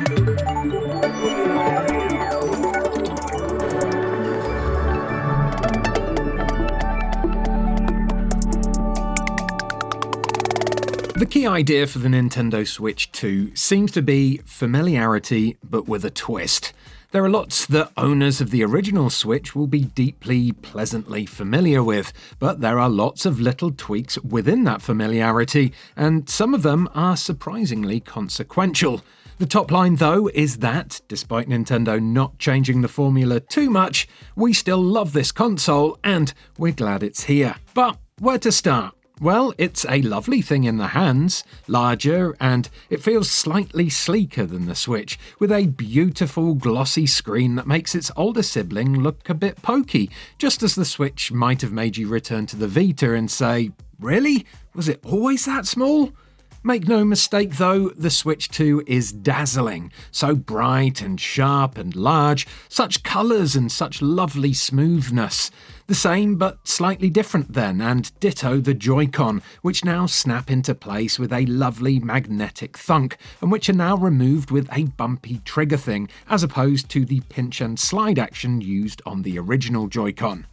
The key idea for the Nintendo Switch 2 seems to be familiarity, but with a twist. There are lots that owners of the original Switch will be deeply, pleasantly familiar with, but there are lots of little tweaks within that familiarity, and some of them are surprisingly consequential. The top line, though, is that, despite Nintendo not changing the formula too much, we still love this console, and we're glad it's here. But where to start? Well, it's a lovely thing in the hands, larger, and it feels slightly sleeker than the Switch, with a beautiful glossy screen that makes its older sibling look a bit pokey, just as the Switch might have made you return to the Vita and say, "Really? Was it always that small?" Make no mistake though, the Switch 2 is dazzling. So bright and sharp and large, such colours and such lovely smoothness. The same but slightly different then, and ditto the JoyCon, which now snap into place with a lovely magnetic thunk, and which are now removed with a bumpy trigger thing, as opposed to the pinch and slide action used on the original JoyCon.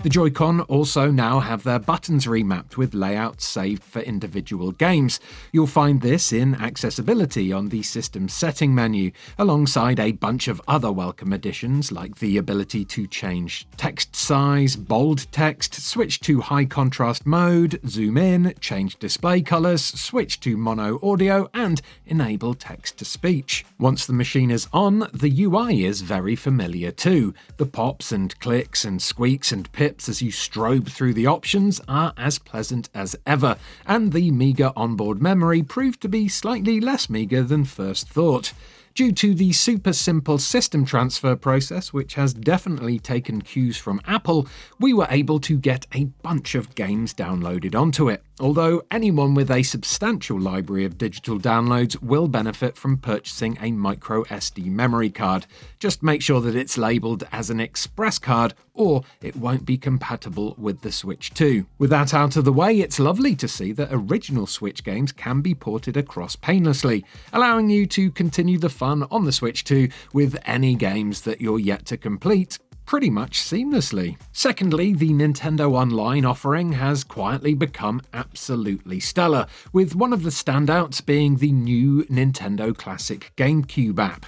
The Joy-Con also now have their buttons remapped with layouts saved for individual games. You'll find this in accessibility on the system setting menu, alongside a bunch of other welcome additions like the ability to change text size, bold text, switch to high contrast mode, zoom in, change display colors, switch to mono audio, and enable text to speech. Once the machine is on, the UI is very familiar too. The pops and clicks and squeaks and pips as you strobe through the options are as pleasant as ever, and the meagre onboard memory proved to be slightly less meagre than first thought. Due to the super simple system transfer process, which has definitely taken cues from Apple, we were able to get a bunch of games downloaded onto it. Although anyone with a substantial library of digital downloads will benefit from purchasing a micro SD memory card. Just make sure that it's labelled as an express card, or it won't be compatible with the Switch 2. With that out of the way, it's lovely to see that original Switch games can be ported across painlessly, allowing you to continue the fun on the Switch 2 with any games that you're yet to complete pretty much seamlessly. Secondly, the Nintendo Online offering has quietly become absolutely stellar, with one of the standouts being the new Nintendo Classic GameCube app.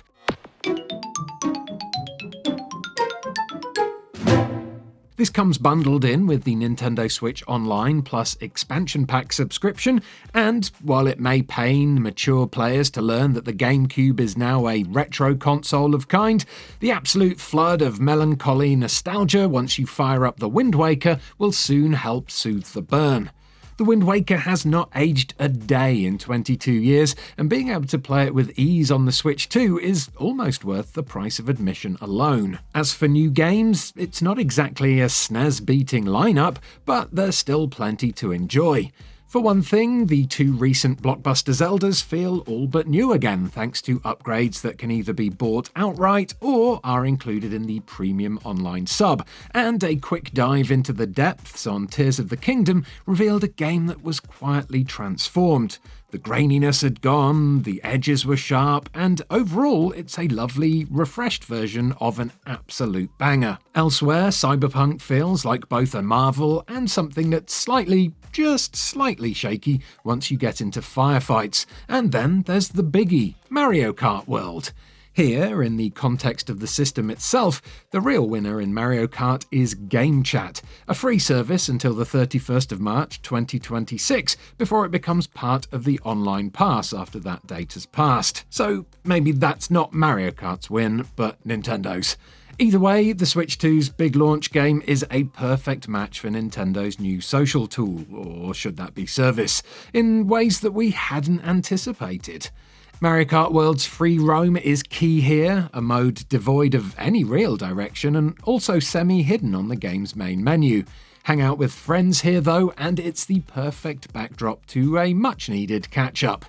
This comes bundled in with the Nintendo Switch Online Plus Expansion Pack subscription, and while it may pain mature players to learn that the GameCube is now a retro console of kind, the absolute flood of melancholy nostalgia once you fire up the Wind Waker will soon help soothe the burn. The Wind Waker has not aged a day in 22 years, and being able to play it with ease on the Switch 2 is almost worth the price of admission alone. As for new games, it's not exactly a SNES-beating lineup, but there's still plenty to enjoy. For one thing, the two recent blockbuster Zeldas feel all but new again, thanks to upgrades that can either be bought outright or are included in the premium online sub, and a quick dive into the depths on Tears of the Kingdom revealed a game that was quietly transformed. The graininess had gone, the edges were sharp, and overall it's a lovely, refreshed version of an absolute banger. Elsewhere, Cyberpunk feels like both a marvel and something that's just slightly shaky once you get into firefights. And then there's the biggie, Mario Kart World. Here, in the context of the system itself, the real winner in Mario Kart is Game Chat, a free service until the 31st of March 2026, before it becomes part of the online pass after that date has passed. So maybe that's not Mario Kart's win, but Nintendo's. Either way, the Switch 2's big launch game is a perfect match for Nintendo's new social tool, or should that be service, in ways that we hadn't anticipated. Mario Kart World's free roam is key here, a mode devoid of any real direction and also semi-hidden on the game's main menu. Hang out with friends here though, and it's the perfect backdrop to a much-needed catch-up.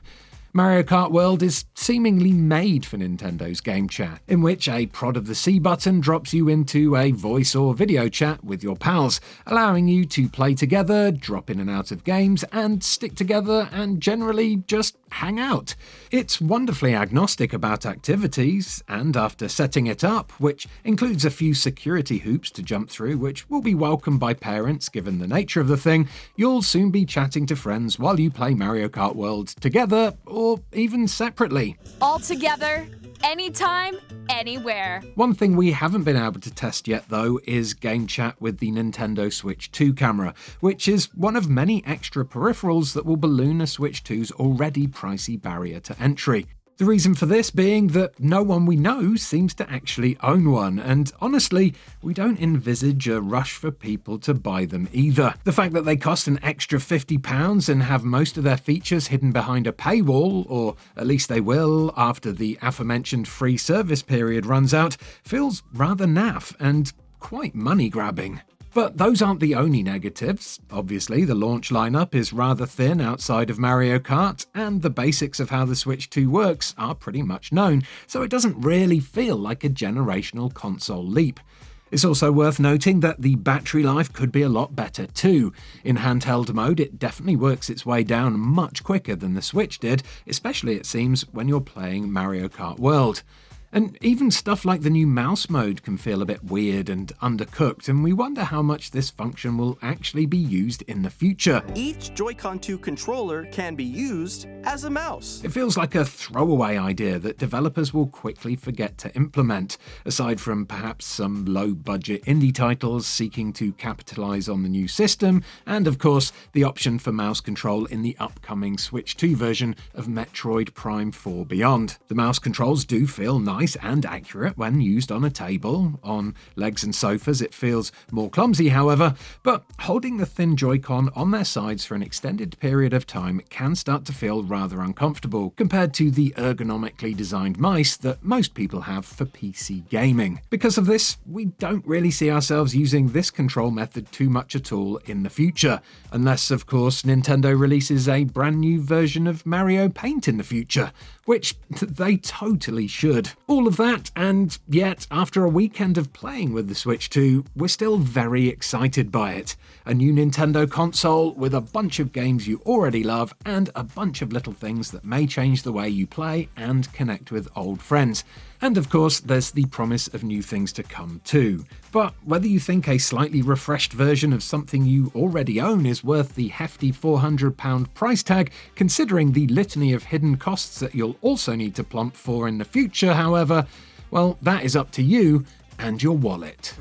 Mario Kart World is seemingly made for Nintendo's game chat, in which a prod of the C button drops you into a voice or video chat with your pals, allowing you to play together, drop in and out of games, and stick together and generally just hang out. It's wonderfully agnostic about activities, and after setting it up, which includes a few security hoops to jump through which will be welcomed by parents given the nature of the thing, you'll soon be chatting to friends while you play Mario Kart World together or even separately. All together, anytime, anywhere. One thing we haven't been able to test yet, though, is game chat with the Nintendo Switch 2 camera, which is one of many extra peripherals that will balloon a Switch 2's already pricey barrier to entry. The reason for this being that no one we know seems to actually own one, and honestly, we don't envisage a rush for people to buy them either. The fact that they cost an extra £50 and have most of their features hidden behind a paywall, or at least they will after the aforementioned free service period runs out, feels rather naff and quite money-grabbing. But those aren't the only negatives. Obviously, the launch lineup is rather thin outside of Mario Kart, and the basics of how the Switch 2 works are pretty much known, so it doesn't really feel like a generational console leap. It's also worth noting that the battery life could be a lot better too. In handheld mode, it definitely works its way down much quicker than the Switch did, especially it seems when you're playing Mario Kart World. And even stuff like the new mouse mode can feel a bit weird and undercooked, and we wonder how much this function will actually be used in the future. Each JoyCon 2 controller can be used as a mouse. It feels like a throwaway idea that developers will quickly forget to implement, aside from perhaps some low-budget indie titles seeking to capitalize on the new system, and of course, the option for mouse control in the upcoming Switch 2 version of Metroid Prime 4 Beyond. The mouse controls do feel nice and accurate when used on a table. On legs and sofas it feels more clumsy, however, but holding the thin Joy-Con on their sides for an extended period of time can start to feel rather uncomfortable compared to the ergonomically designed mice that most people have for PC gaming. Because of this, we don't really see ourselves using this control method too much at all in the future, unless of course Nintendo releases a brand new version of Mario Paint in the future, which they totally should. All of that, and yet, after a weekend of playing with the Switch 2, we're still very excited by it. A new Nintendo console with a bunch of games you already love and a bunch of little things that may change the way you play and connect with old friends. And of course, there's the promise of new things to come too. But whether you think a slightly refreshed version of something you already own is worth the hefty £400 price tag, considering the litany of hidden costs that you'll also need to plump for in the future, however, well, that is up to you and your wallet.